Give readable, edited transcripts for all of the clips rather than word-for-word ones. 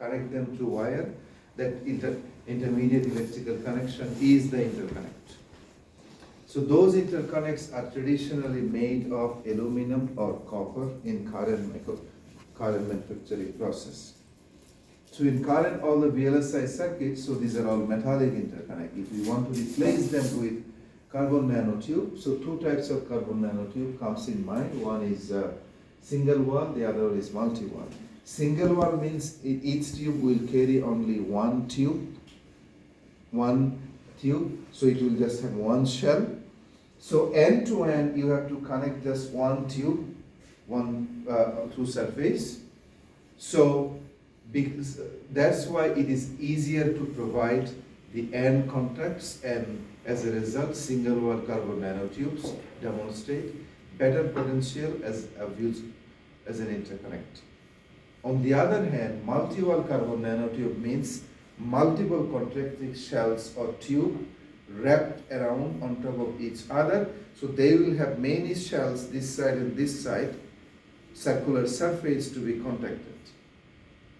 connect them through wire. That intermediate electrical connection is the interconnect. So those interconnects are traditionally made of aluminum or copper in current manufacturing process. So in current, all the VLSI circuits, so these are all metallic interconnect. If we want to replace them with carbon nanotube, so two types of carbon nanotube comes in mind. One is single wall, the other is multi-wall. Single wall means each tube will carry only one tube, so it will just have one shell. So end to end, you have to connect just one tube, through surface. So because that's why it is easier to provide the end contacts, and as a result, single wall carbon nanotubes demonstrate better potential as an interconnect. On the other hand, multi-wall carbon nanotube means multiple contacting shells or tube wrapped around on top of each other. So they will have many shells, this side and this side, circular surface to be contacted.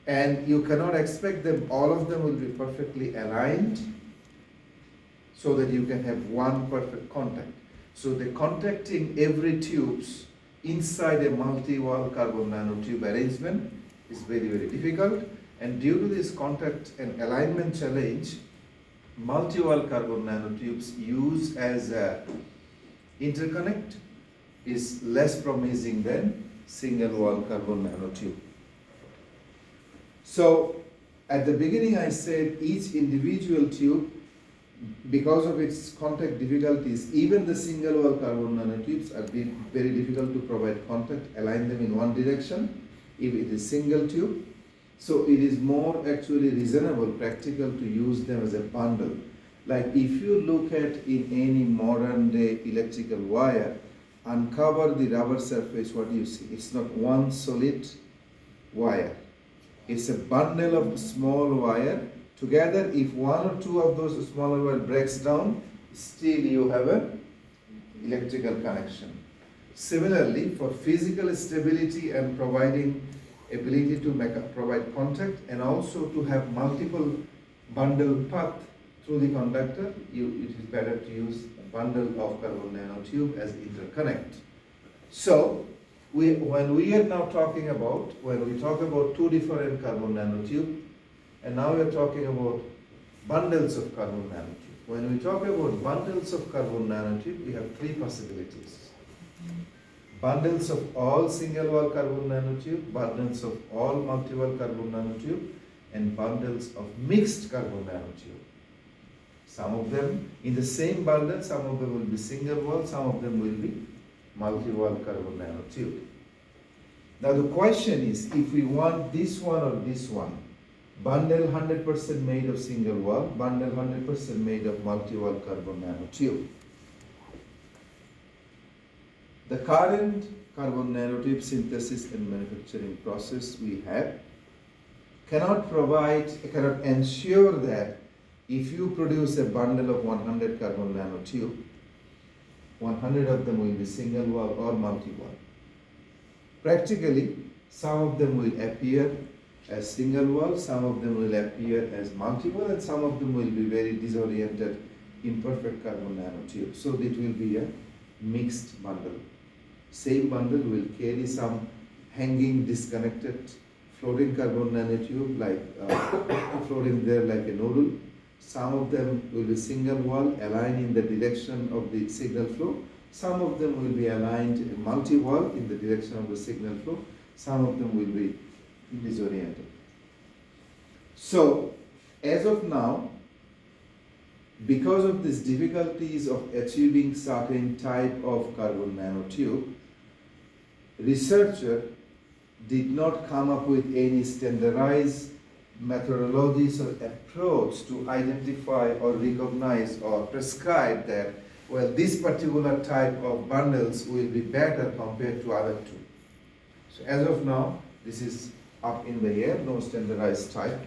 And you cannot expect them, all of them will be perfectly aligned so that you can have one perfect contact. So the contacting every tubes inside a multi-wall carbon nanotube arrangement is very, very difficult. And due to this contact and alignment challenge, multi-wall carbon nanotubes used as a interconnect is less promising than single-wall carbon nanotube. So at the beginning I said each individual tube, because of its contact difficulties, even the single wall carbon nanotubes are very difficult to provide contact, align them in one direction if it is single tube. So it is more actually reasonable, practical to use them as a bundle. Like if you look at in any modern day electrical wire, uncover the rubber surface, what do you see? It's not one solid wire. It's a bundle of small wire. Together, if one or two of those smaller wire breaks down, still you have an electrical connection. Similarly, for physical stability and providing ability to provide contact and also to have multiple bundle path through the conductor, it is better to use a bundle of carbon nanotube as interconnect. So, when we talk about two different carbon nanotube, and now we are talking about bundles of carbon nanotube. When we talk about bundles of carbon nanotube, we have three possibilities. Bundles of all single wall carbon nanotube, bundles of all multi-wall carbon nanotube, and bundles of mixed carbon nanotube. Some of them in the same bundle, some of them will be single wall, some of them will be multi-wall carbon nanotube. Now the question is, if we want this one or this one, bundle 100% made of single wall, bundle 100% made of multi-wall carbon nanotube. The current carbon nanotube synthesis and manufacturing process we have cannot ensure that if you produce a bundle of 100 carbon nanotube, 100 of them will be single wall or multi-wall. Practically, some of them will appear as single wall, some of them will appear as multi-wall, and some of them will be very disoriented, imperfect carbon nanotube. So it will be a mixed bundle. Same bundle will carry some hanging, disconnected, floating carbon nanotube, floating there like a noodle. Some of them will be single wall, aligned in the direction of the signal flow. Some of them will be aligned multi-wall in the direction of the signal flow. Some of them will be disoriented. So, as of now, because of these difficulties of achieving certain type of carbon nanotube, researcher did not come up with any standardized methodologies or approach to identify or recognize or prescribe that, well, this particular type of bundles will be better compared to other two. So as of now, this is up in the air, no standardized type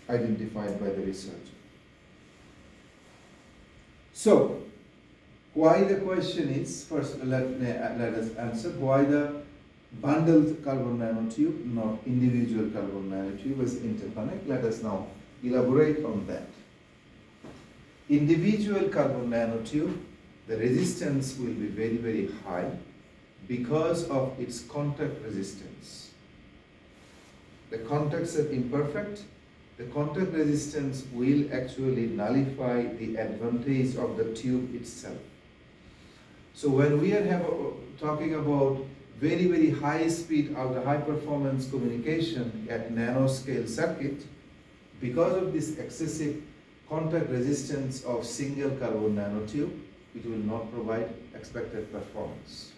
identified by the researcher. So, why the question is, first let us answer why the bundled carbon nanotube, not individual carbon nanotube as interconnect. Let us now elaborate on that. Individual carbon nanotube, the resistance will be very, very high because of its contact resistance. The contacts are imperfect. The contact resistance will actually nullify the advantage of the tube itself. So when we are talking about very, very high speed or high performance communication at nanoscale circuit, because of this excessive contact resistance of single carbon nanotube, it will not provide expected performance.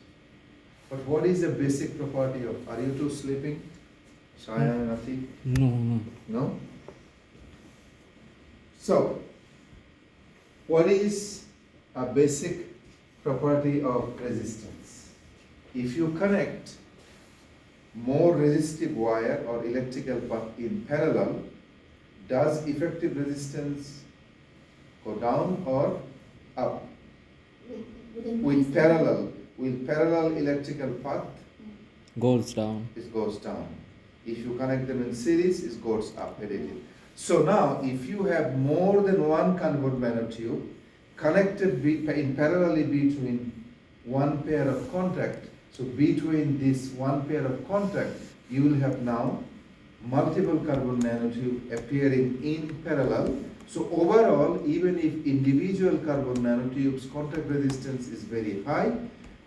But what is the basic property of, are you two sleeping? Shayan and Atif? No. No? So, what is a basic property of resistance? If you connect more resistive wire or electrical path in parallel, does effective resistance go down or up? With parallel electrical path, Goes down. it goes down. If you connect them in series, it goes up. So now, if you have more than one carbon nanotube connected in parallelly between one pair of contact, so between this one pair of contact, you will have now multiple carbon nanotube appearing in parallel. So overall, even if individual carbon nanotubes contact resistance is very high,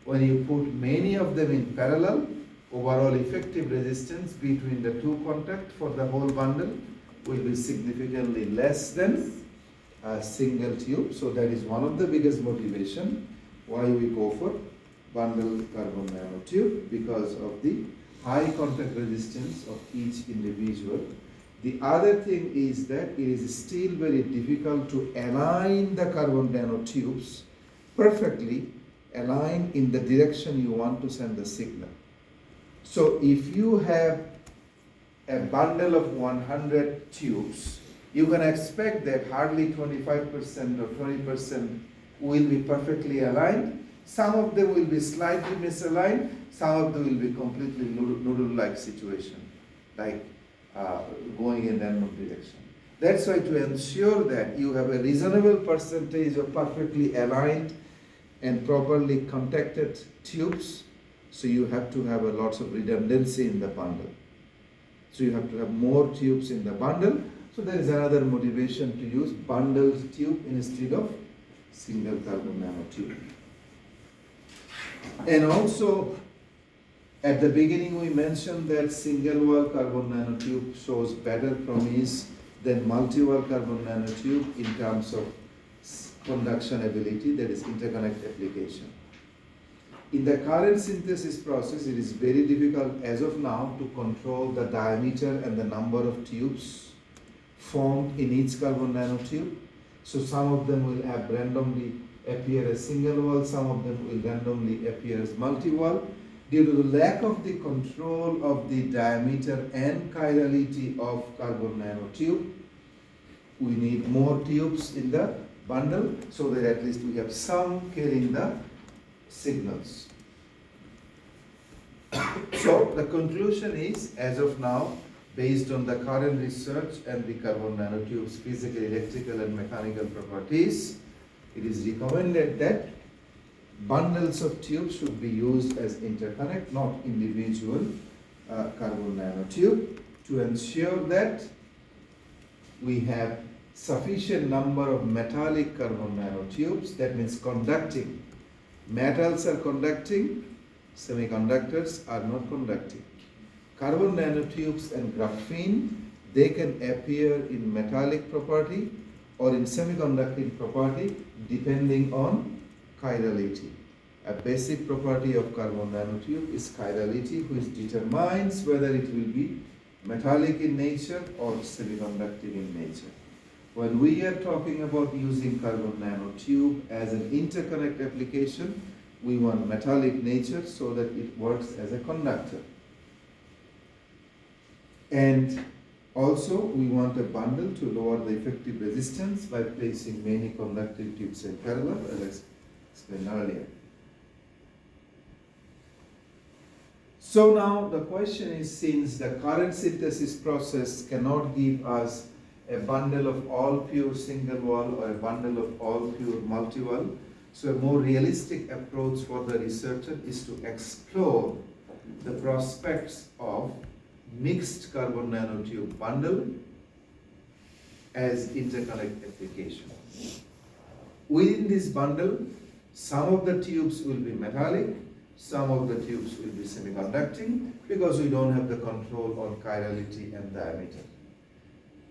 when you put many of them in parallel, overall effective resistance between the two contacts for the whole bundle will be significantly less than a single tube. So that is one of the biggest motivation why we go for bundled carbon nanotube, because of the high contact resistance of each individual. The other thing is that it is still very difficult to align the carbon nanotubes perfectly align in the direction you want to send the signal. So if you have a bundle of 100 tubes, you can expect that hardly 25% or 20% will be perfectly aligned. Some of them will be slightly misaligned, some of them will be completely noodle-like situation, like going in random direction. That's why to ensure that you have a reasonable percentage of perfectly aligned and properly contacted tubes, so you have to have a lots of redundancy in the bundle. So you have to have more tubes in the bundle. So there is another motivation to use bundled tube instead of single carbon nanotube. And also, at the beginning we mentioned that single wall carbon nanotube shows better promise than multi-wall carbon nanotube in terms of conduction ability, that is interconnect application. In the current synthesis process, it is very difficult as of now to control the diameter and the number of tubes formed in each carbon nanotube. So some of them will have randomly appear as single wall, some of them will randomly appear as multi-wall. Due to the lack of the control of the diameter and chirality of carbon nanotube, we need more tubes in the bundle so that at least we have some carrying the signals. So the conclusion is, as of now, based on the current research and the carbon nanotubes' physical, electrical and mechanical properties, it is recommended that bundles of tubes should be used as interconnect, not individual carbon nanotube, to ensure that we have sufficient number of metallic carbon nanotubes, that means conducting. Metals are conducting, semiconductors are not conducting. Carbon nanotubes and graphene, they can appear in metallic property or in semiconducting property depending on chirality. A basic property of carbon nanotube is chirality, which determines whether it will be metallic in nature or semiconducting in nature. When we are talking about using carbon nanotube as an interconnect application, we want metallic nature so that it works as a conductor. And also we want a bundle to lower the effective resistance by placing many conductive tubes in parallel, as I explained earlier. So now the question is, since the current synthesis process cannot give us a bundle of all pure single wall or a bundle of all pure multi-wall, so a more realistic approach for the researcher is to explore the prospects of mixed carbon nanotube bundle as interconnect application. Within this bundle, some of the tubes will be metallic, some of the tubes will be semiconducting, because we don't have the control on chirality and diameter.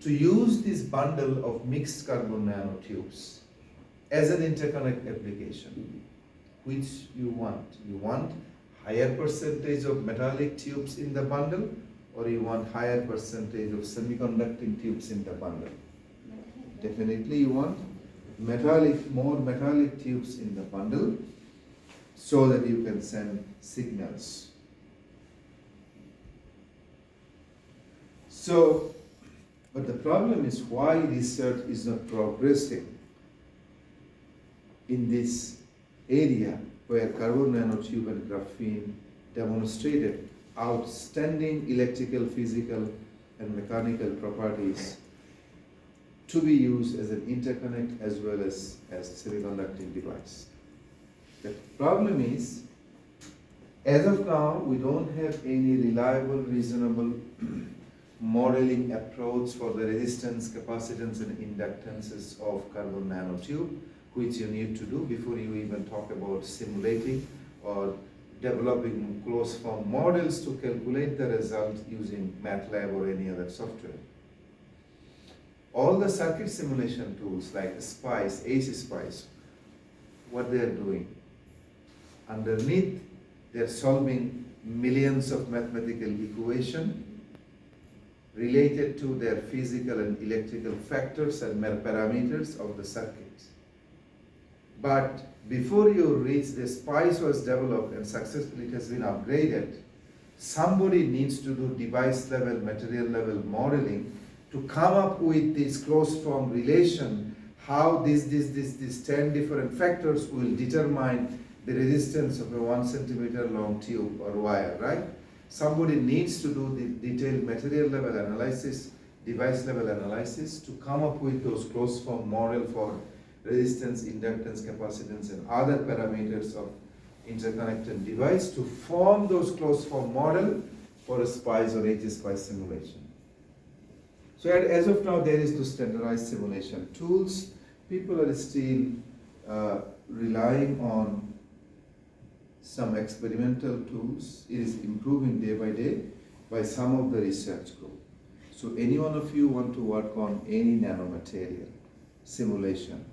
To use this bundle of mixed carbon nanotubes as an interconnect application, which you want? You want higher percentage of metallic tubes in the bundle, or you want higher percentage of semiconducting tubes in the bundle? Definitely you want more metallic tubes in the bundle, so that you can send signals. So, but the problem is why research is not progressing in this area where carbon nanotube and graphene demonstrated outstanding electrical, physical, and mechanical properties to be used as an interconnect as well as semiconducting device. The problem is, as of now, we don't have any reliable, reasonable modeling approach for the resistance, capacitance, and inductances of carbon nanotube, which you need to do before you even talk about simulating or developing closed form models to calculate the result using MATLAB or any other software. All the circuit simulation tools like SPICE, ACE-SPICE, what they are doing, underneath they are solving millions of mathematical equations related to their physical and electrical factors and parameters of the circuit. But before you reach the SPICE was developed and successfully it has been upgraded, somebody needs to do device level, material level modeling to come up with this closed form relation, how these 10 different factors will determine the resistance of a 1 centimeter long tube or wire, right? Somebody needs to do the detailed material level analysis, device level analysis to come up with those closed form model for resistance, inductance, capacitance, and other parameters of interconnected device to form those closed form model for a SPICE or ACE-SPICE simulation. So as of now, there is no standardized simulation tools. People are still relying on some experimental tools. It is improving day by day by some of the research group. So any one of you want to work on any nanomaterial simulation,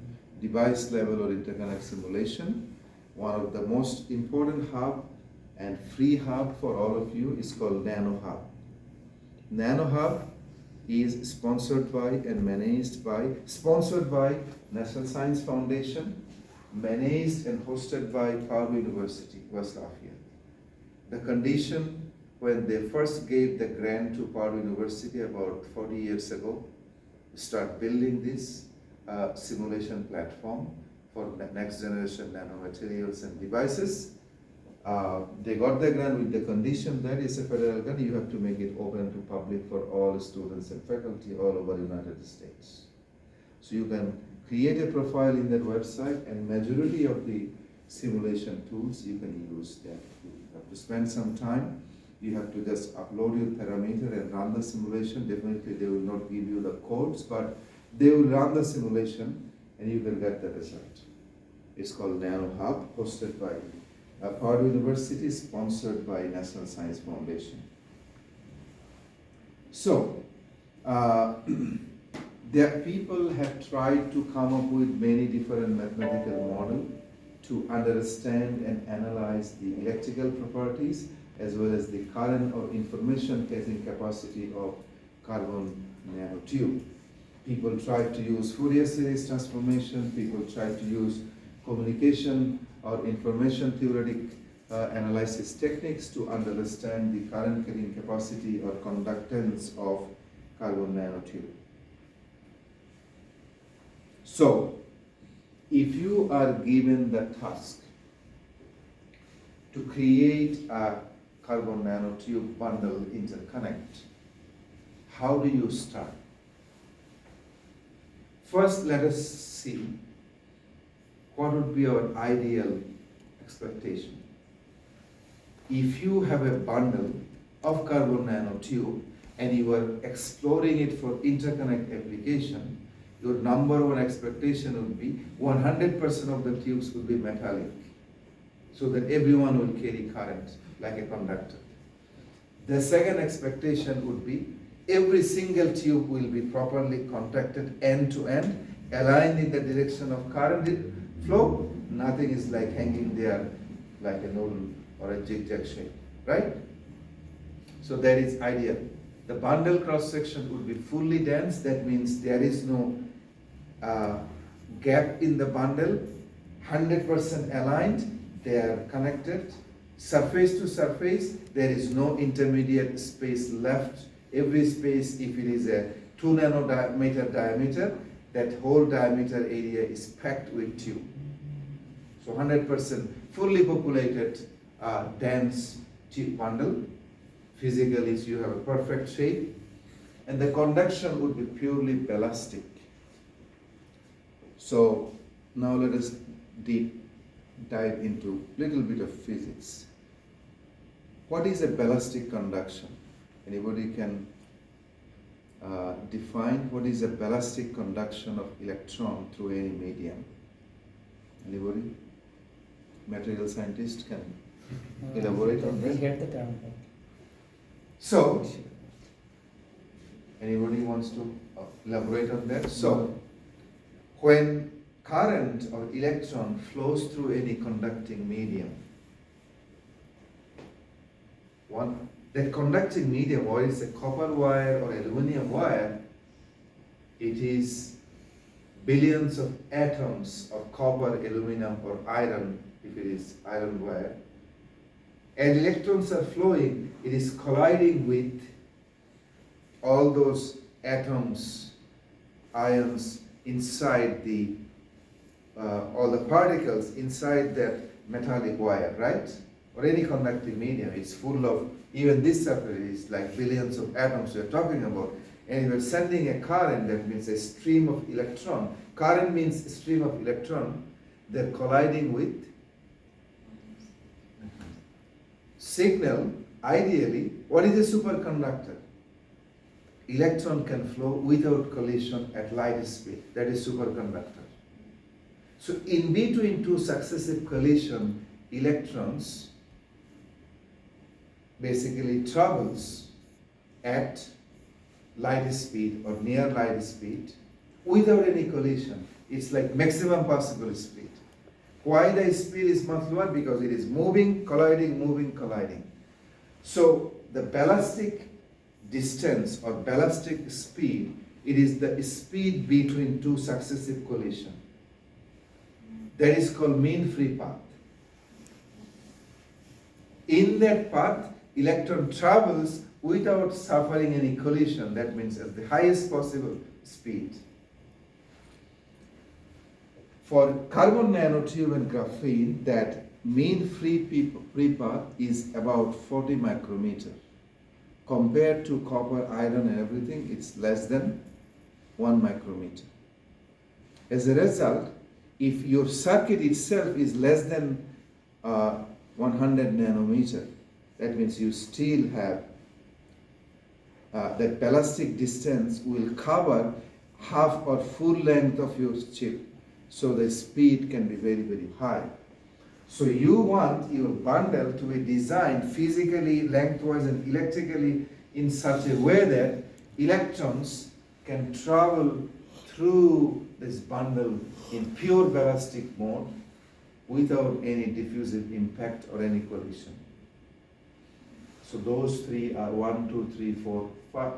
device level or interconnect simulation, one of the most important hub and free hub for all of you is called NanoHub. NanoHub is sponsored by National Science Foundation, managed and hosted by Purdue University, West Lafayette. The condition when they first gave the grant to Purdue University about 40 years ago, start building this simulation platform for the next generation nanomaterials and devices. They got the grant with the condition that it's a federal grant, you have to make it open to public for all students and faculty all over the United States. So you can create a profile in that website, and majority of the simulation tools you can use that. You have to spend some time, you have to just upload your parameter and run the simulation. Definitely they will not give you the codes, but they will run the simulation and you can get the result. It's called NanoHub, hosted by Purdue University, sponsored by National Science Foundation. So, there people have tried to come up with many different mathematical models to understand and analyze the electrical properties as well as the current or information carrying capacity of carbon nanotube. People tried to use Fourier series transformation, people tried to use communication or information theoretic analysis techniques to understand the current carrying capacity or conductance of carbon nanotube. So, if you are given the task to create a carbon nanotube bundle interconnect, how do you start? First, let us see what would be our ideal expectation. If you have a bundle of carbon nanotube and you are exploring it for interconnect application, your number one expectation would be 100% of the tubes would be metallic, so that everyone will carry current like a conductor. The second expectation would be every single tube will be properly contacted end to end, aligned in the direction of current flow. Nothing is like hanging there like a noodle or a zigzag shape, right? So that is ideal. The bundle cross section would be fully dense. That means there is no gap in the bundle, 100% aligned. They are connected surface to surface. There is no intermediate space left. Every space, if it is a 2 nanometer diameter, that whole diameter area is packed with tube. So 100% fully populated, dense tube bundle. Physically, you have a perfect shape. And the conduction would be purely ballistic. So now let us dive into a little bit of physics. What is a ballistic conduction? Anybody can define what is a ballistic conduction of electron through any medium? Anybody? Material scientist can elaborate on that? I heard the term. So, anybody wants to elaborate on that? So, when current or electron flows through any conducting medium, that conducting medium, whether it's a copper wire or aluminum wire, it is billions of atoms of copper, aluminum, or iron, if it is iron wire. And electrons are flowing, it is colliding with all those atoms, ions inside the, all the particles inside that metallic wire, right? Or any conducting medium. It's full of, even this surface is like billions of atoms we're talking about. And if you're sending a current, that means a stream of electron. Current means a stream of electron. They're colliding with signal. Ideally, what is a superconductor? Electron can flow without collision at light speed. That is superconductor. So in between two successive collision, electrons basically travels at light speed or near light speed without any collision. It's like maximum possible speed. Why the speed is much lower? Because it is moving, colliding. So the ballistic distance or ballistic speed, it is the speed between two successive collisions. That is called mean free path. In that path, electron travels without suffering any collision. That means at the highest possible speed. For carbon nanotube and graphene, that mean free path is about 40 micrometer. Compared to copper, iron and everything, it's less than 1 micrometer. As a result, if your circuit itself is less than 100 nanometer, that means you still have that ballistic distance will cover half or full length of your chip. So the speed can be very, very high. So you want your bundle to be designed physically, lengthwise and electrically in such a way that electrons can travel through this bundle in pure ballistic mode without any diffusive impact or any collision. So those three are 1, 2, 3, 4, 5.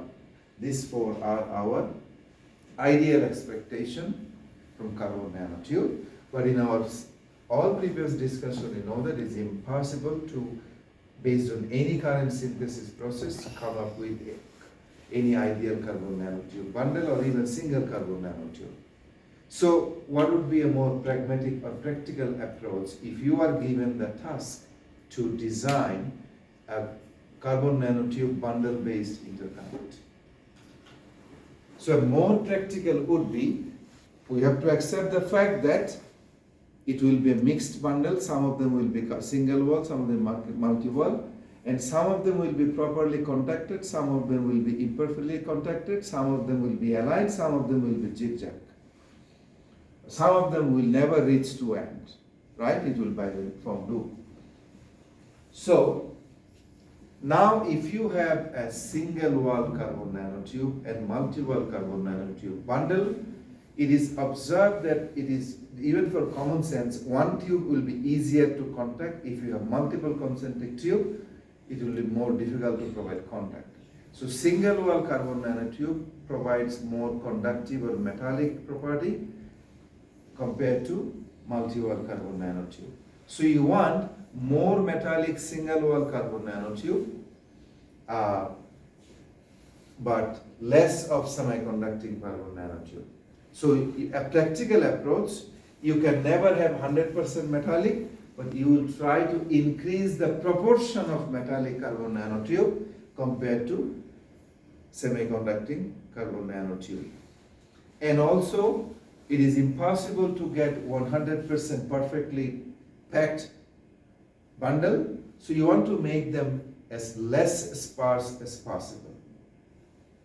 These four are our ideal expectation from carbon nanotube. But in our all previous discussion, you know that it's impossible to, based on any current synthesis process, come up with any ideal carbon nanotube bundle or even single carbon nanotube. So what would be a more pragmatic or practical approach if you are given the task to design a carbon nanotube bundle based interconnect. So a more practical would be, we have to accept the fact that it will be a mixed bundle. Some of them will be single wall, some of them multi-wall, and some of them will be properly contacted, some of them will be imperfectly contacted, some of them will be aligned, some of them will be zigzag. Some of them will never reach to end, right? It will by the form loop. So now if you have a single wall carbon nanotube and multi-wall carbon nanotube bundle, it is observed that it is, even for common sense, one tube will be easier to contact. If you have multiple concentric tube, it will be more difficult to provide contact. So single wall carbon nanotube provides more conductive or metallic property compared to multi-wall carbon nanotube. So you want more metallic single wall carbon nanotube, but less of semiconducting carbon nanotube. So a practical approach, you can never have 100% metallic, but you will try to increase the proportion of metallic carbon nanotube compared to semiconducting carbon nanotube. And also, it is impossible to get 100% perfectly packed bundle, so you want to make them as less sparse as possible.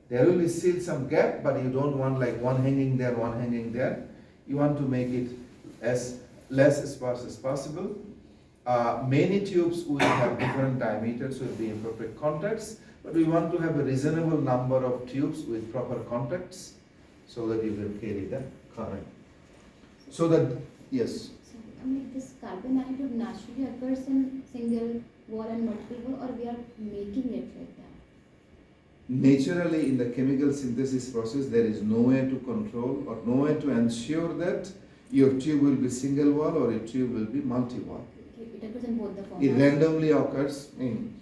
There will be still some gap, but you don't want like one hanging there, one hanging there. You want to make it as less sparse as possible. Many tubes will have different diameters, will be imperfect contacts, but we want to have a reasonable number of tubes with proper contacts so that you can carry the current. So that, yes? So, this carbon nanotube naturally occurs in single wall and multiple wall, or we are making it like that? Naturally, in the chemical synthesis process, there is no way to control or no way to ensure that your tube will be single wall or your tube will be multi-wall. Okay, it occurs in both the formats. It randomly occurs in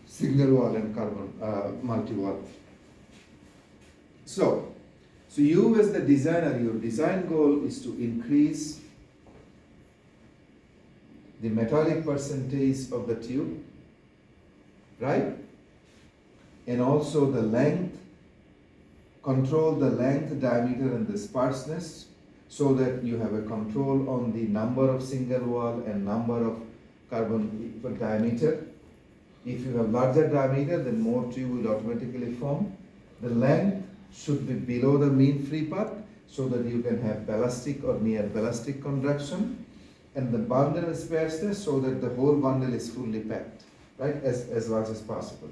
single wall and carbon multi-wall. So you as the designer, your design goal is to increase the metallic percentage of the tube, right? And also the length, control the length, diameter and the sparseness, so that you have a control on the number of single wall and number of carbon per diameter. If you have larger diameter, then more tube will automatically form. The length should be below the mean free path, so that you can have ballistic or near ballistic conduction. And the bundle sparseness, so that the whole bundle is fully packed, right, as large as possible.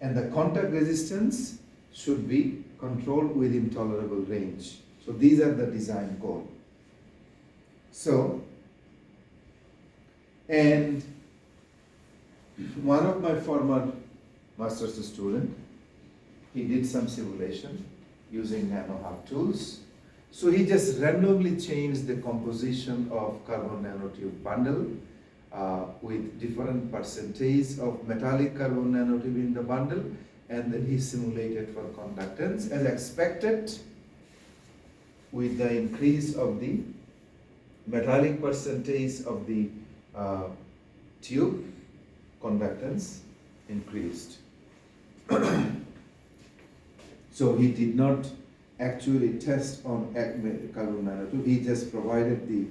And the contact resistance should be controlled within tolerable range. So these are the design goal. So, and one of my former master's student, he did some simulation using NanoHub tools. So he just randomly changed the composition of carbon nanotube bundle with different percentage of metallic carbon nanotube in the bundle, and then he simulated for conductance. As expected, with the increase of the metallic percentage of the tube, conductance increased. So he did not actually test on carbon nanotube, he just provided the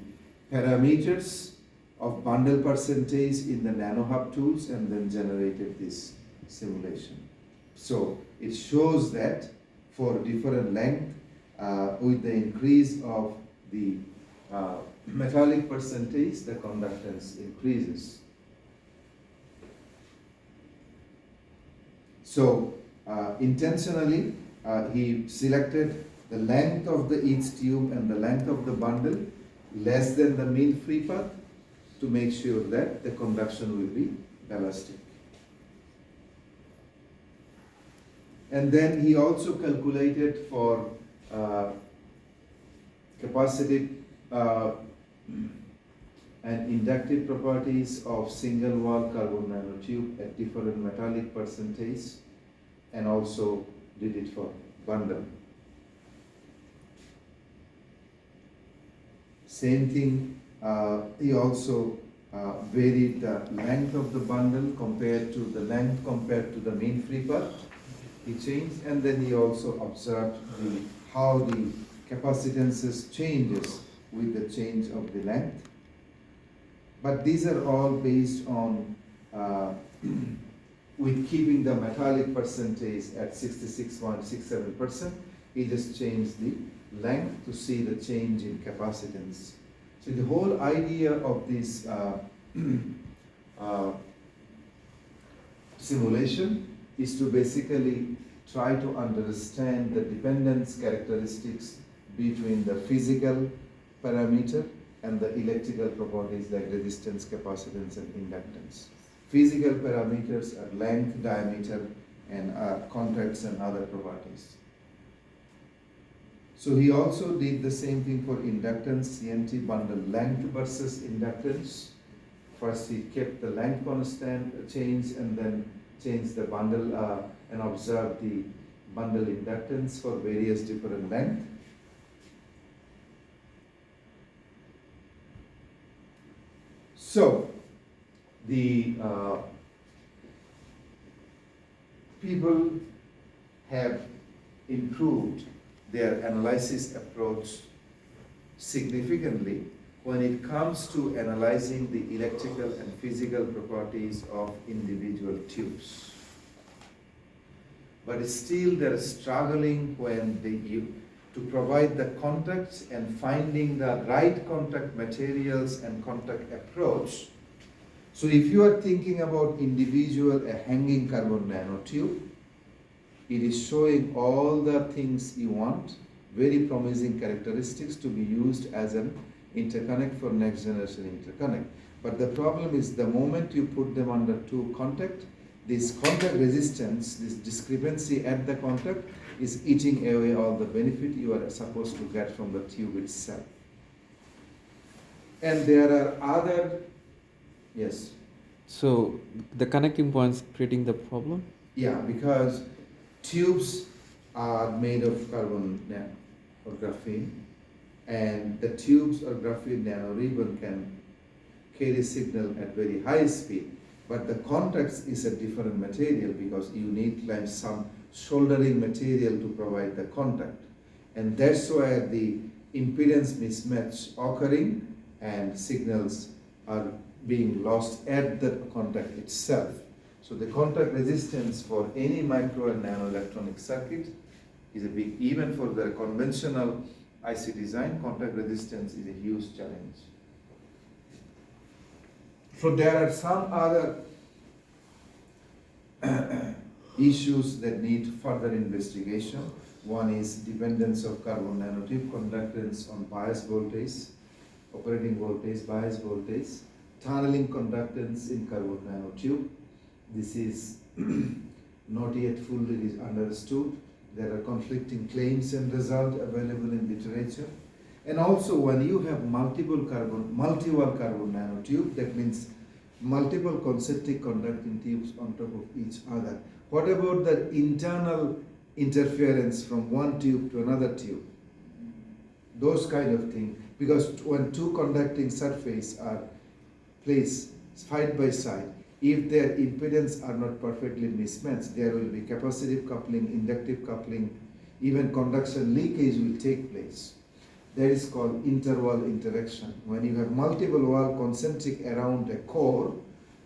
parameters of bundle percentage in the NanoHub tools and then generated this simulation. So it shows that for different length, with the increase of the metallic percentage, the conductance increases. So intentionally, he selected the length of the each tube and the length of the bundle less than the mean free path to make sure that the conduction will be ballistic. And then he also calculated for capacitive and inductive properties of single wall carbon nanotube at different metallic percentage, and also did it for bundle. Same thing, he also varied the length of the bundle compared to the mean free path. He changed, and then he also observed how the capacitances changes with the change of the length. But these are all based on with keeping the metallic percentage at 66.67%. He just changed the length to see the change in capacitance. So the whole idea of this simulation is to basically try to understand the dependence characteristics between the physical parameter and the electrical properties like resistance, capacitance, and inductance. Physical parameters are length, diameter, and contacts and other properties. So he also did the same thing for inductance, CNT bundle length versus inductance. First he kept the length constant, change, and then changed the bundle and observed the bundle inductance for various different lengths. So the people have improved their analysis approach significantly when it comes to analyzing the electrical and physical properties of individual tubes. But still they're struggling when to provide the contacts and finding the right contact materials and contact approach. So if you are thinking about individual a hanging carbon nanotube, it is showing all the things you want, very promising characteristics to be used as an interconnect for next generation interconnect. But the problem is the moment you put them under two contact, this contact resistance, this discrepancy at the contact is eating away all the benefit you are supposed to get from the tube itself. And there are other, yes? So the connecting points creating the problem? Yeah, because tubes are made of carbon or graphene, and the tubes or graphene nanoribbon can carry signal at very high speed, but the contacts is a different material because you need like some soldering material to provide the contact, and that's why the impedance mismatch occurring and signals are being lost at the contact itself. So the contact resistance for any micro and nanoelectronic circuit is a big, even for the conventional IC design, contact resistance is a huge challenge. So there are some other issues that need further investigation. One is dependence of carbon nanotube conductance on bias voltage, operating voltage, bias voltage, tunneling conductance in carbon nanotube. This is not yet fully understood. There are conflicting claims and results available in literature. And also when you have multi-wall carbon nanotube, that means multiple concentric conducting tubes on top of each other. What about the internal interference from one tube to another tube? Those kind of things. Because when two conducting surfaces are placed side by side, if their impedance are not perfectly mismatched, there will be capacitive coupling, inductive coupling, even conduction leakage will take place. That is called interwall interaction. When you have multiple wall concentric around a core,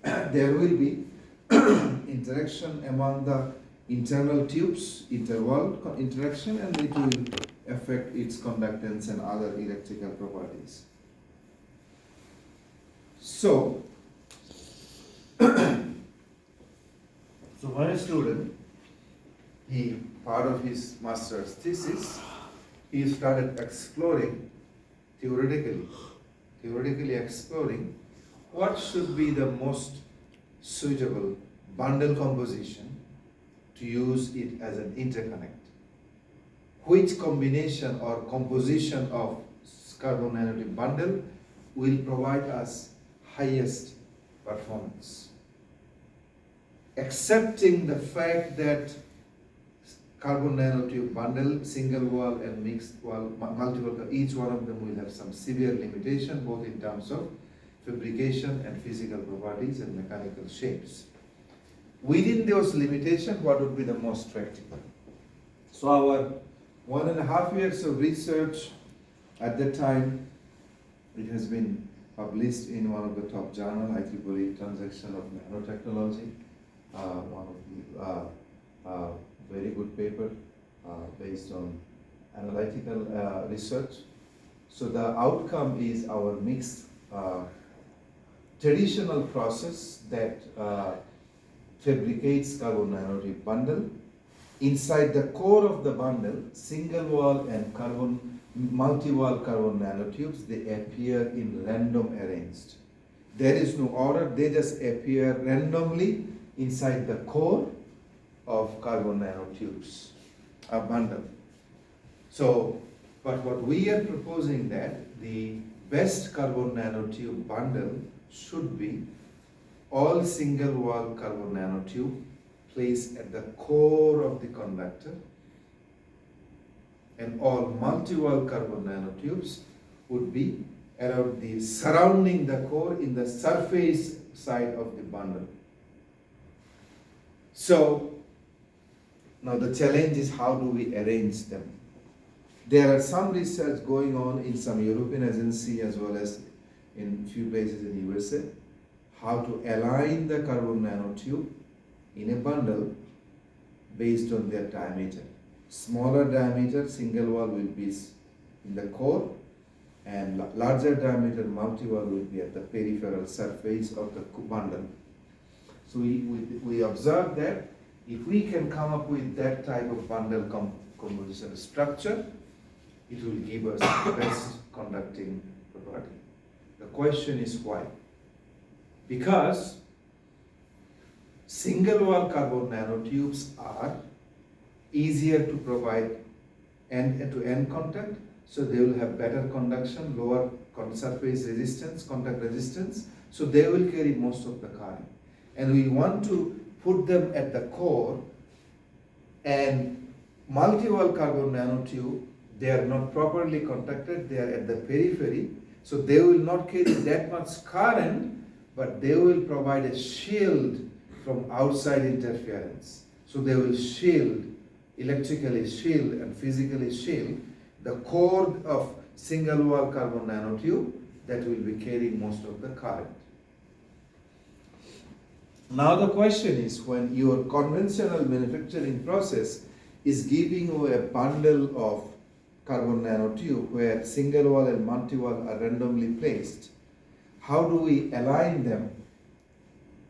there will be interaction among the internal tubes, interwall interaction, and it will affect its conductance and other electrical properties. So one student, part of his master's thesis, he started exploring, theoretically exploring what should be the most suitable bundle composition to use it as an interconnect. Which combination or composition of carbon nanotube bundle will provide us highest performance? Accepting the fact that carbon nanotube bundle, single wall and mixed wall, multiple, each one of them will have some severe limitation, both in terms of fabrication and physical properties and mechanical shapes. Within those limitations, what would be the most practical? So our 1.5 years of research at that time, it has been published in one of the top journal, IEEE Transaction of Nanotechnology, one of the very good paper based on analytical research. So the outcome is our mixed traditional process that fabricates carbon nanotube bundle. Inside the core of the bundle, single wall and multi-wall carbon nanotubes, they appear in random arranged. There is no order, they just appear randomly inside the core of carbon nanotubes, a bundle. So, but what we are proposing that the best carbon nanotube bundle should be all single wall carbon nanotube placed at the core of the conductor, and all multi-wall carbon nanotubes would be around the surrounding the core in the surface side of the bundle. So now the challenge is how do we arrange them? There are some research going on in some European agency as well as in few places in USA, how to align the carbon nanotube in a bundle based on their diameter. Smaller diameter single wall will be in the core, and larger diameter multi-wall will be at the peripheral surface of the bundle. So we observed that if we can come up with that type of bundle composition structure, it will give us the best conducting property. The question is why? Because single wall carbon nanotubes are easier to provide end-to-end contact, so they will have better conduction, lower surface resistance, contact resistance, so they will carry most of the current. And we want to put them at the core, and multi-wall carbon nanotube, they are not properly contacted, they are at the periphery, so they will not carry that much current, but they will provide a shield from outside interference. So they will shield, electrically shield and physically shield the core of single wall carbon nanotube that will be carrying most of the current. Now the question is, when your conventional manufacturing process is giving you a bundle of carbon nanotube where single wall and multi-wall are randomly placed, how do we align them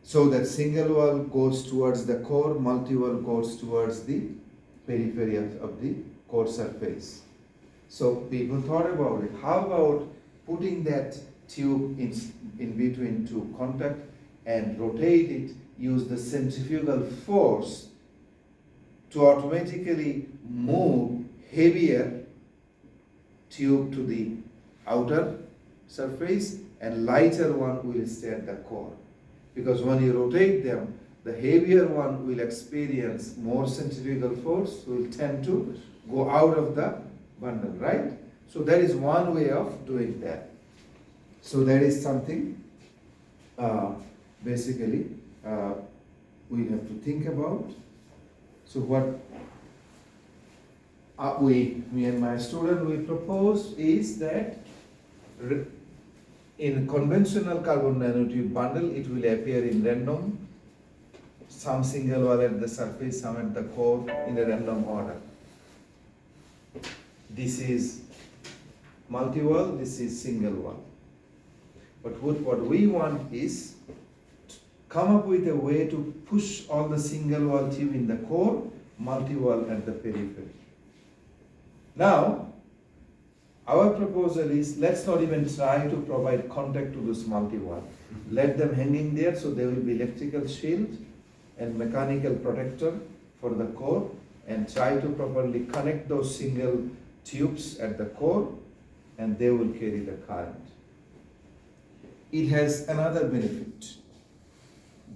so that single wall goes towards the core, multi-wall goes towards the periphery of the core surface? So people thought about it. How about putting that tube in between two contact and rotate it, use the centrifugal force to automatically move heavier tube to the outer surface and lighter one will stay at the core. Because when you rotate them, the heavier one will experience more centrifugal force, will tend to go out of the bundle, right? So that is one way of doing that. So that is something basically we have to think about. So what me and my student we propose is that in conventional carbon nanotube bundle, it will appear in random, some single wall at the surface, some at the core in a random order. This is multi-wall, this is single wall. But what we want is to come up with a way to push all the single wall tube in the core, multi-wall at the periphery. Now, our proposal is, let's not even try to provide contact to this multi-wall. Let them hanging there so there will be electrical shield and mechanical protector for the core, and try to properly connect those single tubes at the core, and they will carry the current. It has another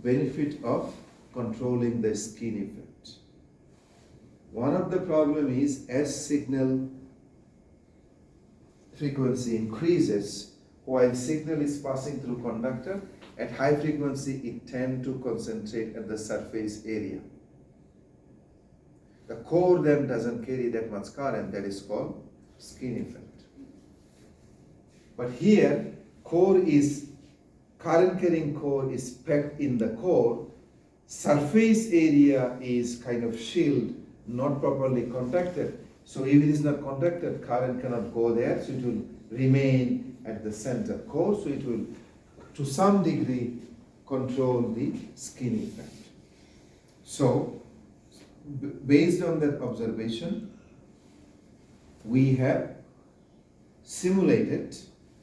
benefit of controlling the skin effect. One of the problem is as signal frequency increases, while signal is passing through conductor, at high frequency it tends to concentrate at the surface area. The core then doesn't carry that much current, that is called skin effect. But here, current carrying core is packed in the core, surface area is kind of shielded, not properly contacted. So if it is not contacted, current cannot go there, so it will remain at the center core, so it will to some degree control the skin effect. So based on that observation, we have simulated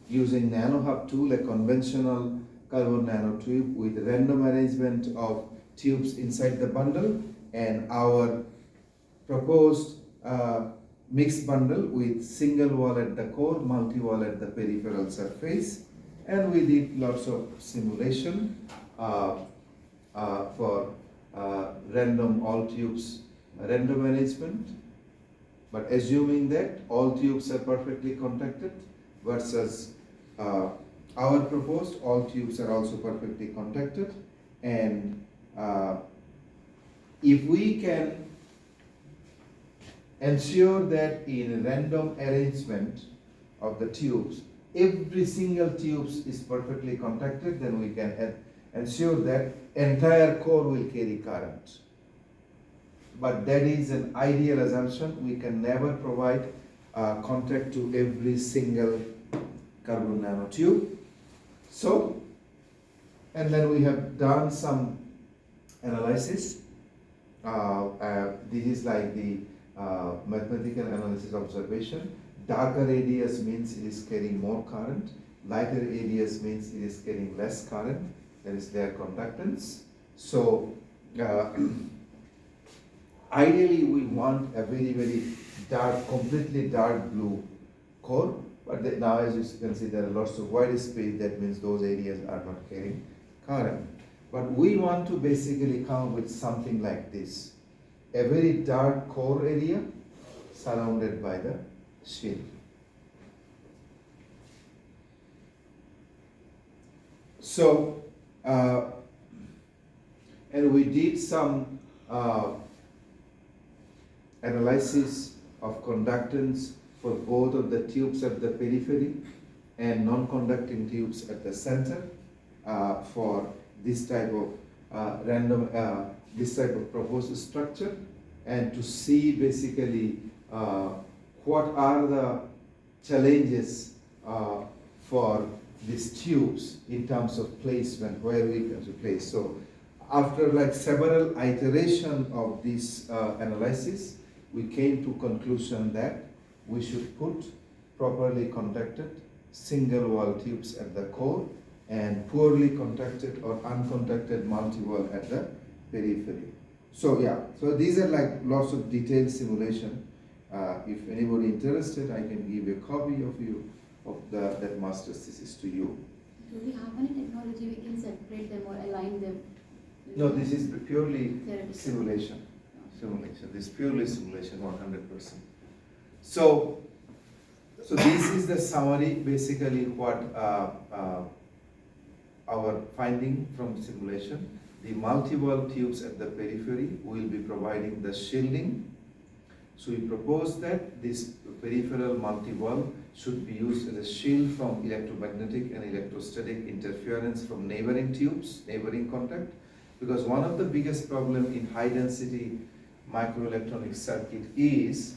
using NanoHub tool, a conventional carbon nanotube with random arrangement of tubes inside the bundle, and our proposed mixed bundle with single wall at the core, multi-wall at the peripheral surface, and we did lots of simulation for random all tubes random arrangement, but assuming that all tubes are perfectly contacted versus our proposed all tubes are also perfectly contacted, and if we can ensure that in random arrangement of the tubes, every single tube is perfectly contacted, then we can ensure that entire core will carry current. But that is an ideal assumption. We can never provide contact to every single carbon nanotube. So, and then we have done some analysis. This is like the mathematical analysis observation. Darker radius means it is carrying more current. Lighter radius means it is carrying less current. That is their conductance. So ideally we want a very, very dark, completely dark blue core. But now as you can see, there are lots of white space. That means those areas are not carrying current. But we want to basically come with something like this. A very dark core area surrounded by the shield. So, and we did some analysis of conductance for both of the tubes at the periphery and non-conducting tubes at the center for this type of this type of proposed structure, and to see basically what are the challenges for these tubes in terms of placement, where we can place. So after like several iterations of this analysis, we came to conclusion that we should put properly contacted single wall tubes at the core and poorly contacted or uncontacted multi-wall at the periphery. So yeah, so these are like lots of detailed simulation. If anybody interested, I can give a copy of that master's thesis to you. Do we have any technology we can separate them or align them? No, this is purely Theoretical. simulation. Simulation. This is purely simulation, 100%. So this is the summary, basically what our finding from simulation. The multi-wall tubes at the periphery will be providing the shielding. So we propose that this peripheral multi-wall should be used as a shield from electromagnetic and electrostatic interference from neighboring tubes, neighboring contact, because one of the biggest problems in high density microelectronic circuit is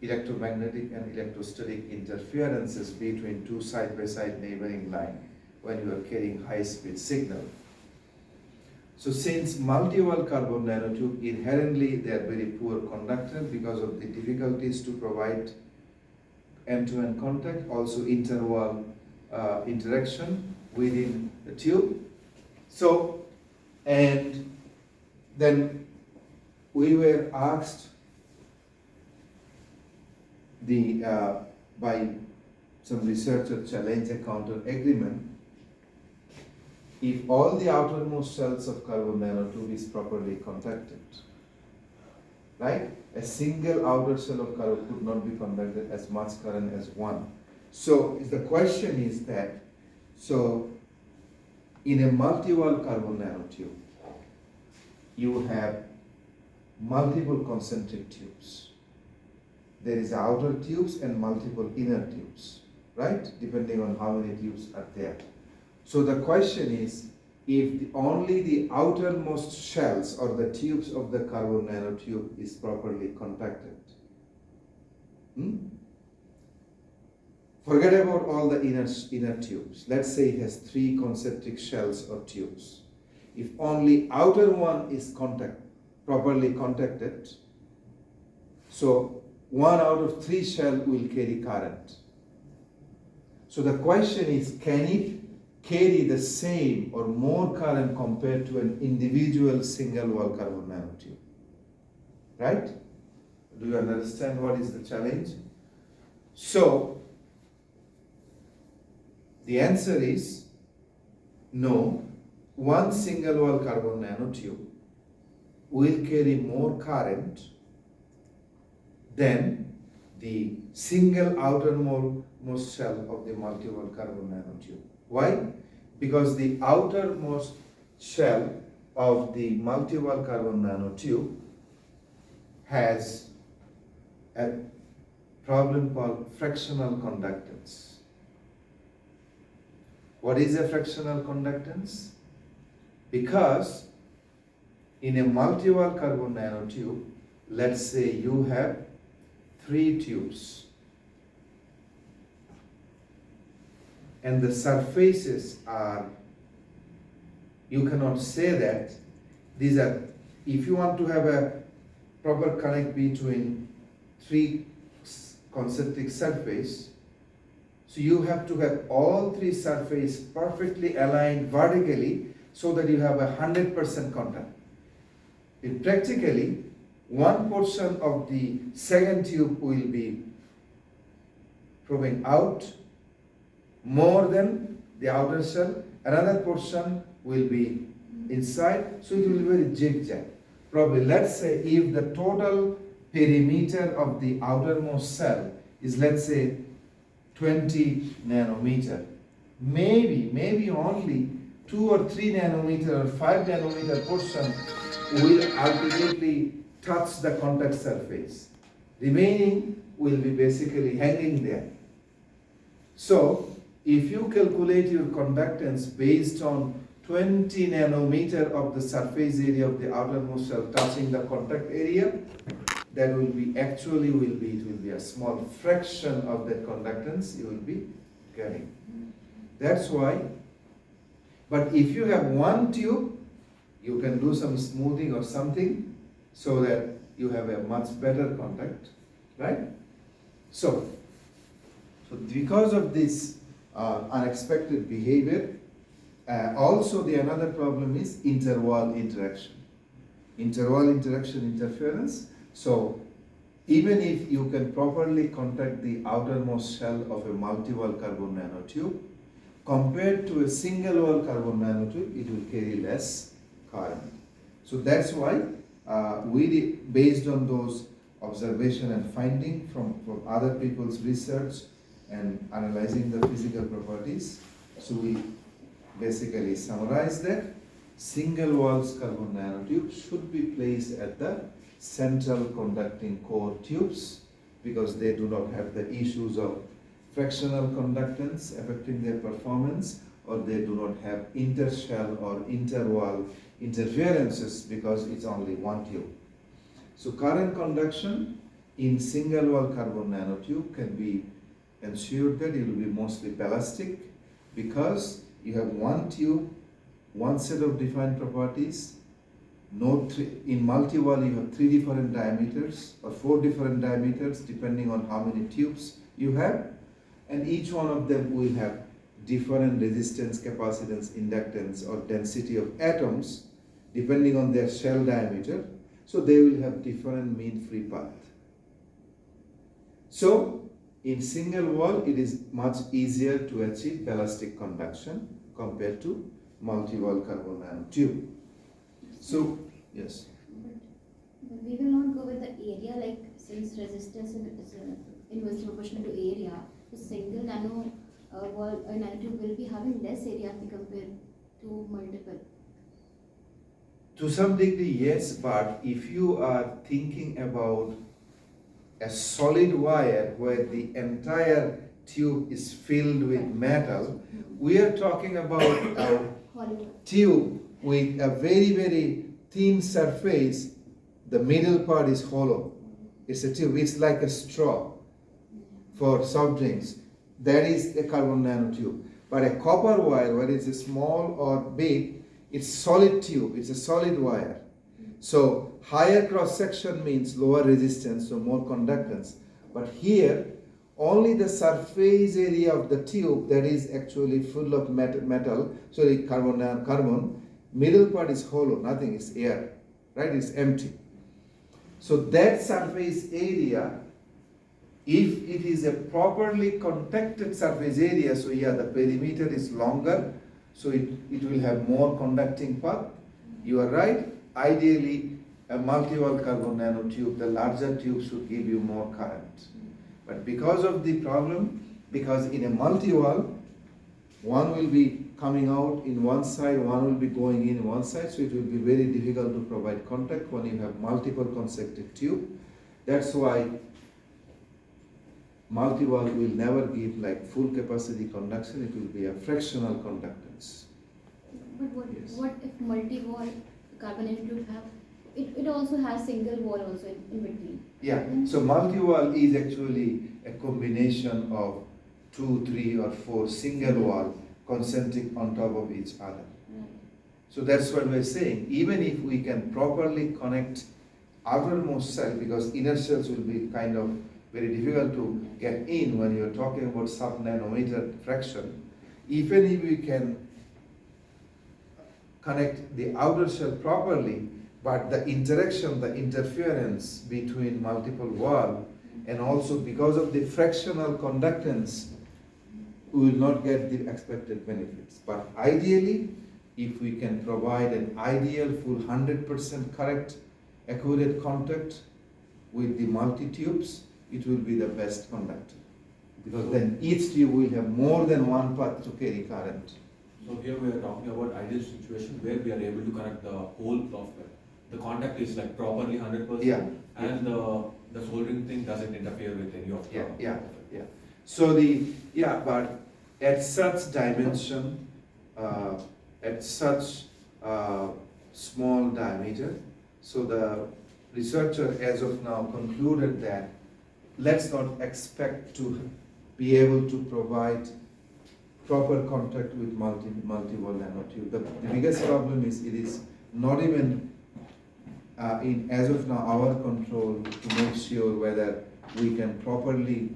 electromagnetic and electrostatic interferences between two side-by-side neighboring lines when you are carrying high-speed signal. So since multi-wall carbon nanotube, inherently they are very poor conductor because of the difficulties to provide end-to-end contact, also interwall interaction within the tube. So, and then we were asked by some researcher challenge a counter agreement. If all the outermost cells of carbon nanotube is properly contacted, right? A single outer cell of carbon could not be conducted as much current as one. So the question is that, so in a multi-wall carbon nanotube, you have multiple concentric tubes. There is outer tubes and multiple inner tubes, right? Depending on how many tubes are there. So the question is, if only the outermost shells or the tubes of the carbon nanotube is properly contacted. Forget about all the inner tubes. Let's say it has 3 concentric shells or tubes. If only outer one is properly contacted, so 1 out of 3 shell will carry current. So the question is, can it carry the same or more current compared to an individual single wall carbon nanotube? Right? Do you understand what is the challenge? So the answer is no. One single wall carbon nanotube will carry more current than the single outermost shell of the multi-wall carbon nanotube. Why? Because the outermost shell of the multi-wall carbon nanotube has a problem called fractional conductance. What is a fractional conductance? Because in a multi-wall carbon nanotube, let's say you have 3 tubes and the surfaces are, you cannot say that these are, if you want to have a proper connect between 3 concentric surface, so you have to have all 3 surfaces perfectly aligned vertically so that you have 100% contact. In practically, one portion of the second tube will be probing out more than the outer shell, another portion will be inside, so it will be very zigzag. Probably, let's say if the total perimeter of the outermost cell is, let's say, 20 nanometer, maybe only 2 or 3 nanometer or 5 nanometer portion will ultimately touch the contact surface. Remaining will be basically hanging there. So if you calculate your conductance based on 20 nanometer of the surface area of the outermost shell touching the contact area, that will be it will be a small fraction of that conductance you will be carrying. That's why. But if you have one tube, you can do some smoothing or something so that you have a much better contact, right? So because of this unexpected behavior, also the another problem is interwall interaction. Interwall interaction interference. So even if you can properly contact the outermost shell of a multi-wall carbon nanotube, compared to a single wall carbon nanotube, it will carry less current. So that's why based on those observation and finding from other people's research and analyzing the physical properties, so we basically summarize that single walls carbon nanotube should be placed at the central conducting core tubes because they do not have the issues of fractional conductance affecting their performance, or they do not have intershell or interwall interferences because it's only one tube. So current conduction in single wall carbon nanotube can be ensured that it will be mostly ballistic because you have one tube, one set of defined properties. In multi-wall you have 3 different diameters or 4 different diameters depending on how many tubes you have, and each one of them will have different resistance, capacitance, inductance or density of atoms depending on their shell diameter, so they will have different mean free path. So in single wall it is much easier to achieve ballistic conduction compared to multi-wall carbon nanotube. So yes. But we will not go with the area, like since resistance is inversely proportional to area, So single nanotube will be having less area if we compare to multiple. To some degree, yes, but if you are thinking about a solid wire where the entire tube is filled with metal, we are talking about a Hollywood. tube with a very, very thin surface. The middle part is hollow. It's a tube, it's like a straw for soft drinks. That is a carbon nanotube. But a copper wire, whether it's small or big, it's solid tube, it's a solid wire. So higher cross section means lower resistance, so more conductance. But here, only the surface area of the tube that is actually full of metal, carbon, middle part is hollow, nothing, is air, right? It's empty. So that surface area, if it is a properly contacted surface area, so yeah, the perimeter is longer, so it will have more conducting path. You are right. Ideally, a multi-wall carbon nanotube, the larger tube should give you more current. But because of the problem, because in a multi-wall, one will be coming out in one side, one will be going in one side, so it will be very difficult to provide contact when you have multiple consecutive tube. That's why multi-wall will never give like full capacity conduction, it will be a fractional conductance. But what, Yes. what if multi-wall carbon nanotube have, it also has single wall also in between. Yeah, so multi-wall is actually a combination of 2, 3 or 4 single wall concentric on top of each other. Right. So that's what we're saying. Even if we can properly connect outermost cell, because inner cells will be kind of very difficult to get in when you're talking about sub-nanometer fraction. Even if we can connect the outer shell properly, but the interaction, the interference between multiple wall, and also because of the fractional conductance, we will not get the expected benefits. But ideally, if we can provide an ideal full 100% correct, accurate contact with the multi-tubes, it will be the best conductor. Because then each tube will have more than one path to carry current. So here we are talking about ideal situation where we are able to connect the whole software. The contact is like properly 100%, Yeah. and the soldering thing doesn't interfere with any of the. Yeah. So but at such dimension, at such small diameter, so the researcher as of now concluded that let's not expect to be able to provide proper contact with multi-wall nanotube. The biggest problem is it is not even in as of now our control to make sure whether we can properly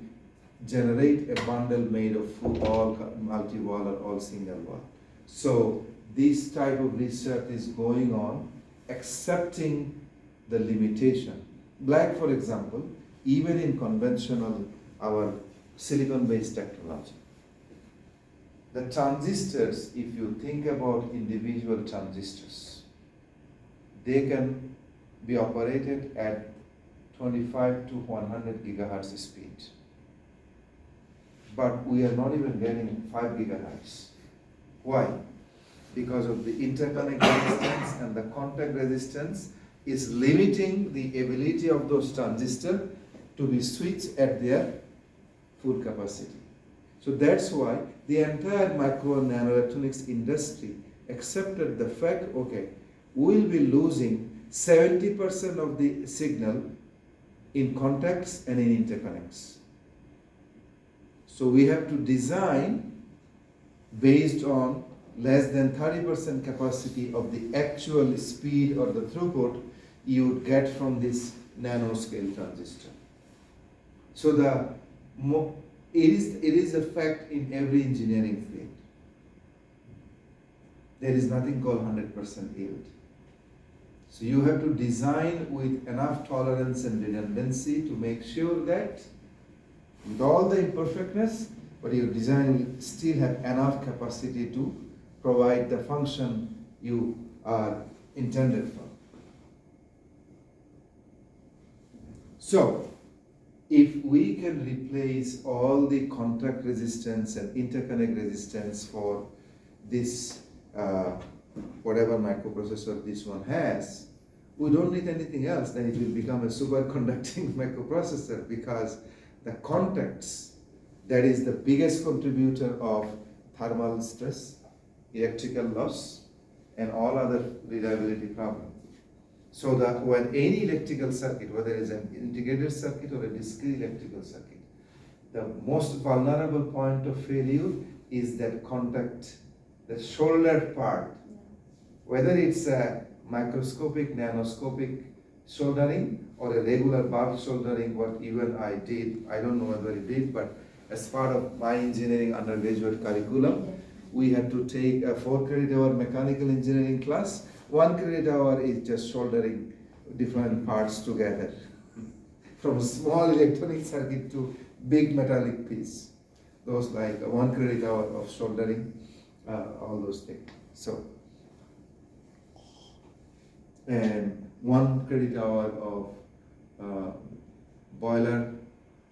generate a bundle made of full all multi-wall or all single wall. So this type of research is going on, accepting the limitation. Like for example, even in conventional our silicon-based technology, the transistors, if you think about individual transistors, they can be operated at 25 to 100 gigahertz speed. But we are not even getting 5 gigahertz. Why? Because of the interconnect resistance and the contact resistance is limiting the ability of those transistors to be switched at their full capacity. So that's why the entire micro and nanoelectronics industry accepted the fact, okay, we'll be losing 70% of the signal in contacts and in interconnects. So we have to design based on less than 30% capacity of the actual speed or the throughput you would get from this nanoscale transistor. So it is a fact in every engineering field. There is nothing called 100% yield. So you have to design with enough tolerance and redundancy to make sure that with all the imperfectness, but your design will still have enough capacity to provide the function you are intended for. So, if we can replace all the contact resistance and interconnect resistance for this whatever microprocessor this one has, we don't need anything else, then it will become a superconducting microprocessor, because the contacts, that is the biggest contributor of thermal stress, electrical loss, and all other reliability problems. So that when any electrical circuit, whether it's an integrated circuit or a discrete electrical circuit, the most vulnerable point of failure is that contact, the shouldered part, whether it's a microscopic, nanoscopic soldering or a regular bulk soldering, what even I did, I don't know whether it did, but as part of my engineering undergraduate curriculum, we had to take a 4 credit hour mechanical engineering class. 1 credit hour is just soldering different parts together, from a small electronic circuit to big metallic piece. Those like 1 credit hour of soldering, all those things. So, and 1 credit hour of boiler,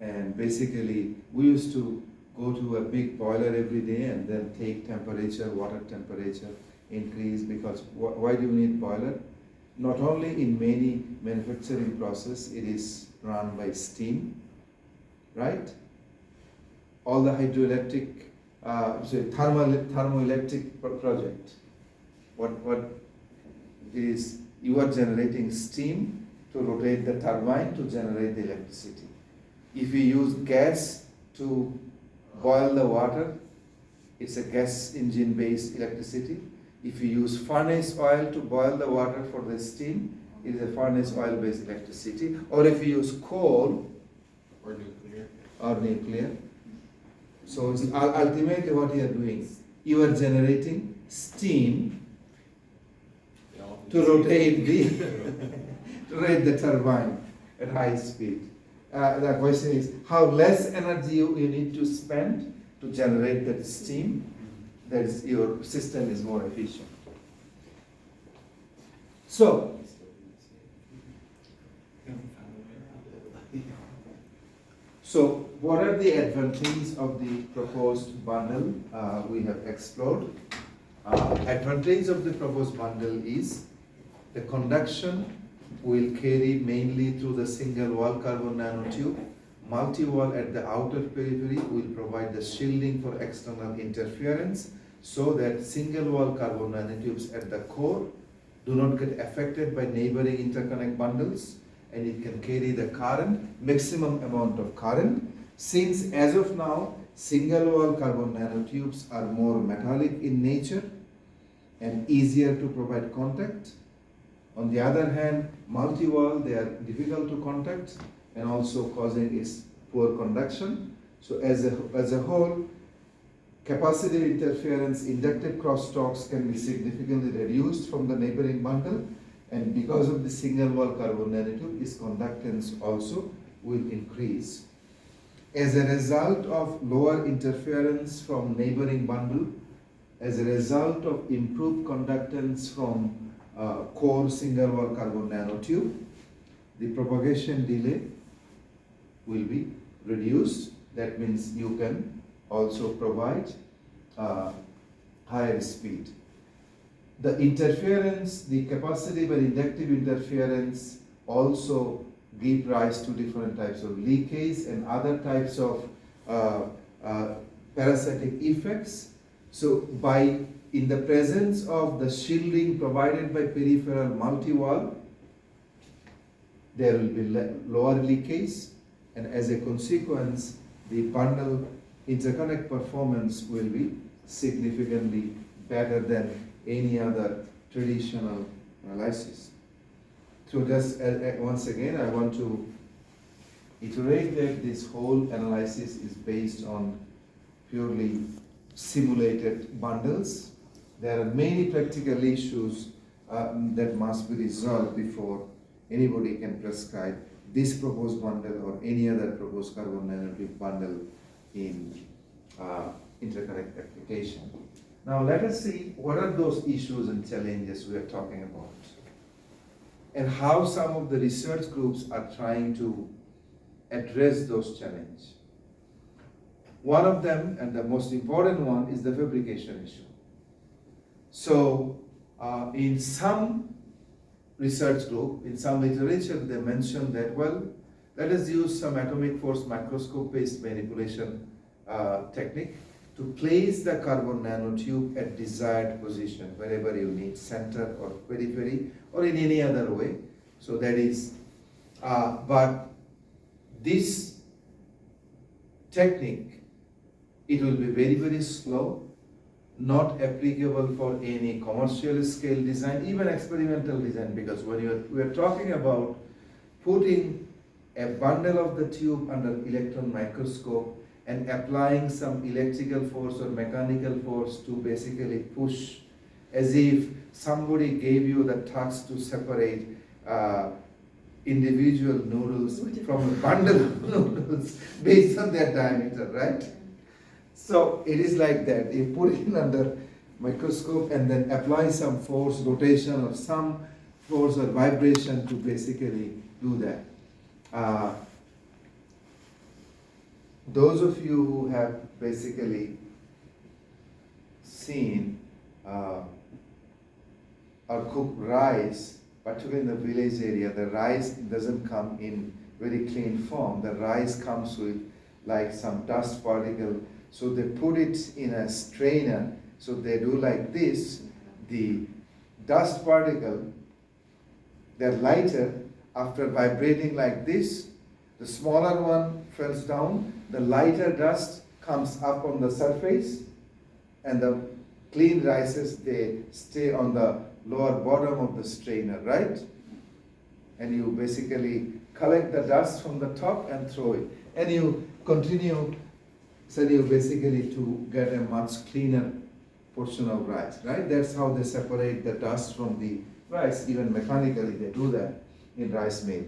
and basically we used to go to a big boiler every day and then take temperature, water temperature increase, because why do you need boiler? Not only in many manufacturing process, it is run by steam, right? All the hydroelectric, thermoelectric project, what is, you are generating steam to rotate the turbine to generate the electricity. If you use gas to boil the water, it's a gas engine based electricity. If you use furnace oil to boil the water for the steam, it is a furnace oil based electricity. Or if you use coal Or nuclear. So it's ultimately what you are doing, you are generating steam to rotate the turbine at high speed. The question is, how less energy you need to spend to generate that steam, that is, your system is more efficient. So, what are the advantages of the proposed bundle? We have explored. Advantage of the proposed bundle is the conduction will carry mainly through the single wall carbon nanotube. Multi-wall at the outer periphery will provide the shielding for external interference, so that single wall carbon nanotubes at the core do not get affected by neighboring interconnect bundles, and it can carry the current, maximum amount of current. Since as of now, single wall carbon nanotubes are more metallic in nature and easier to provide contact. On the other hand, multi-wall, they are difficult to contact and also causing is poor conduction. So as a whole, capacitive interference, inductive crosstalks can be significantly reduced from the neighboring bundle, and because of the single wall carbon nanotube, its conductance also will increase. As a result of lower interference from neighboring bundle, as a result of improved conductance from core single wall carbon nanotube, the propagation delay will be reduced. That means you can also provide higher speed. The interference, the capacitive and inductive interference also give rise to different types of leakage and other types of parasitic effects. So in the presence of the shielding provided by peripheral multi-wall, there will be lower leakage, and as a consequence, the bundle interconnect performance will be significantly better than any other traditional analysis. So just once again, I want to iterate that this whole analysis is based on purely simulated bundles. There are many practical issues that must be resolved before anybody can prescribe this proposed bundle or any other proposed carbon nanotube bundle in interconnect application. Now let us see what are those issues and challenges we are talking about, and how some of the research groups are trying to address those challenges. One of them, and the most important one, is the fabrication issue. So, in some research group, in some literature, they mentioned that, well, let us use some atomic force microscope-based manipulation technique to place the carbon nanotube at desired position, wherever you need, center or periphery, or in any other way. So that is, but this technique, it will be very, very slow, not applicable for any commercial scale design, even experimental design, because when we are talking about putting a bundle of the tube under electron microscope and applying some electrical force or mechanical force to basically push, as if somebody gave you the task to separate individual noodles from a bundle of noodles based on their diameter, right? So it is like that. You put it under microscope and then apply some force, rotation, or some force or vibration to basically do that. Those of you who have basically seen or cooked rice, particularly in the village area, the rice doesn't come in very clean form. The rice comes with like some dust particle. So they put it in a strainer. So they do like this. The dust particle, they're lighter. After vibrating like this, the smaller one falls down. The lighter dust comes up on the surface, and the clean rices, they stay on the lower bottom of the strainer, right? And you basically collect the dust from the top and throw it. And you continue, so you basically to get a much cleaner portion of rice, right? That's how they separate the dust from the rice. Even mechanically they do that in rice mill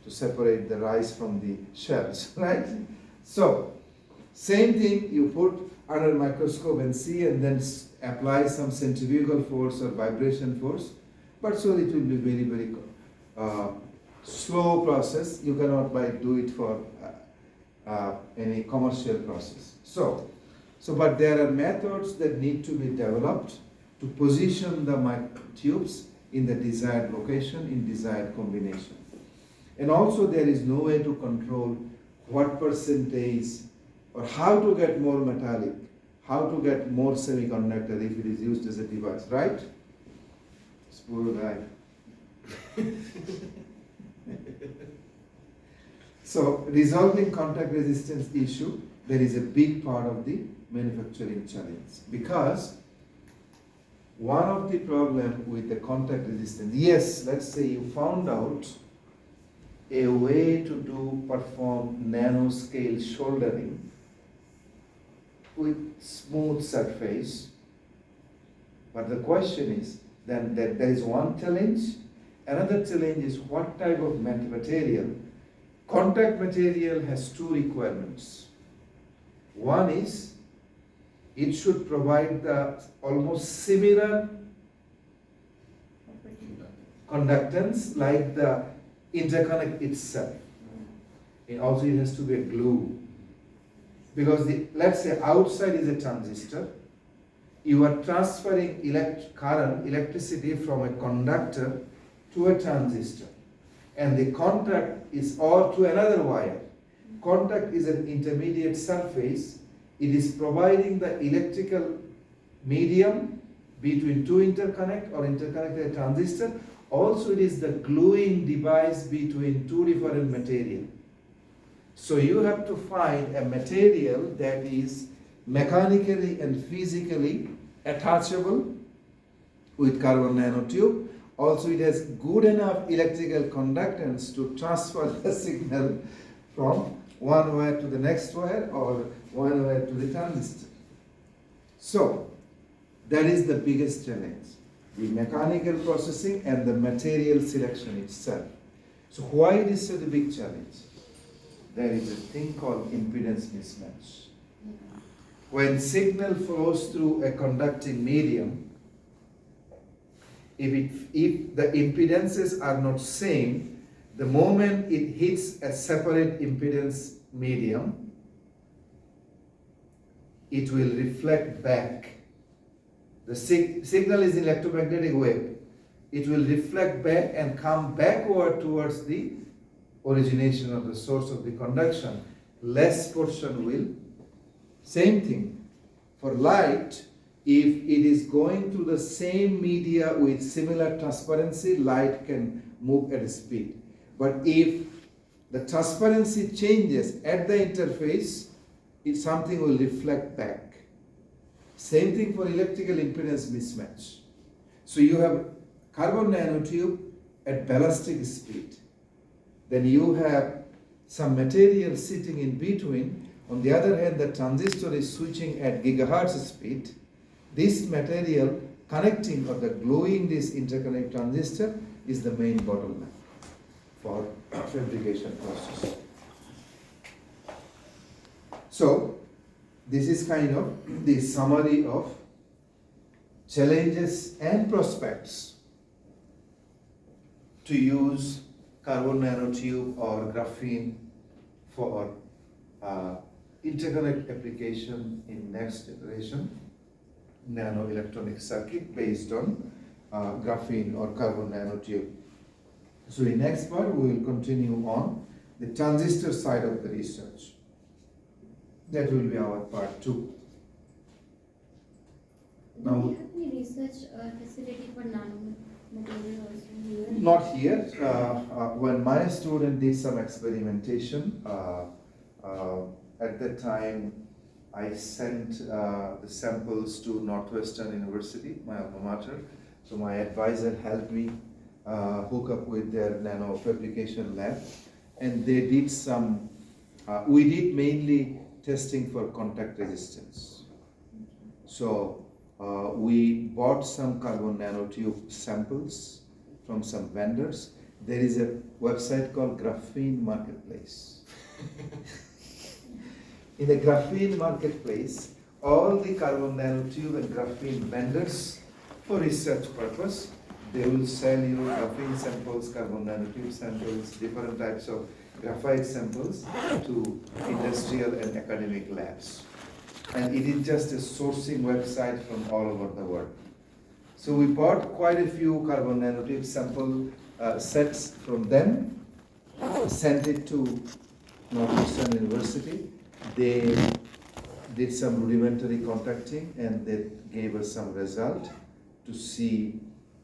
to separate the rice from the shells, right? So, same thing you put under microscope and see, and then apply some centrifugal force or vibration force, but so it will be very, very slow process. You cannot do it for any commercial process. So, but there are methods that need to be developed to position the tubes in the desired location, in desired combination. And also there is no way to control what percentage or how to get more metallic, how to get more semiconductor if it is used as a device, right? This poor guy. So resolving contact resistance issue, there is a big part of the manufacturing challenge, because one of the problem with the contact resistance, yes, let's say you found out a way to perform nanoscale soldering with smooth surface, but the question is then that there is one challenge. Another challenge is what type of material. Contact material has two requirements. One is it should provide the almost similar conductance like the interconnect itself. And also it has to be a glue. Because let's say outside is a transistor, you are transferring electricity from a conductor to a transistor. And the contact is or to another wire. Contact is an intermediate surface. It is providing the electrical medium between two interconnect or interconnected transistor. Also, it is the gluing device between two different material. So you have to find a material that is mechanically and physically attachable with carbon nanotube. Also, it has good enough electrical conductance to transfer the signal from one wire to the next wire or one wire to the transistor. So, that is the biggest challenge, the mechanical processing and the material selection itself. So, why it is such a big challenge? There is a thing called impedance mismatch. When signal flows through a conducting medium, if the impedances are not same, the moment it hits a separate impedance medium, it will reflect back. The signal is electromagnetic wave. It will reflect back and come backward towards the origination of the source of the conduction. Less portion will. Same thing. For light, if it is going through the same media with similar transparency, light can move at a speed. But if the transparency changes at the interface, something will reflect back. Same thing for electrical impedance mismatch. So you have carbon nanotube at ballistic speed. Then you have some material sitting in between. On the other hand, the transistor is switching at gigahertz speed. This material connecting or the glowing this interconnect transistor is the main bottleneck for fabrication process. So this is kind of the summary of challenges and prospects to use carbon nanotube or graphene for interconnect application in next generation nanoelectronic circuit based on graphene or carbon nanotube. So in next part we will continue on the transistor side of the research. That will be our part 2. Do we have any research facility for nanomaterial also here? Not here. When my student did some experimentation, at that time I sent the samples to Northwestern University, my alma mater. So my advisor helped me hook up with their nano fabrication lab, and they did some. We did mainly testing for contact resistance. So we bought some carbon nanotube samples from some vendors. There is a website called Graphene Marketplace. In the Graphene Marketplace, all the carbon nanotube and graphene vendors, for research purpose, they will sell you graphene samples, carbon nanotube samples, different types of graphite samples to industrial and academic labs. And it is just a sourcing website from all over the world. So we bought quite a few carbon nanotube sample sets from them, sent it to Northwestern University. They did some rudimentary contacting and they gave us some result to see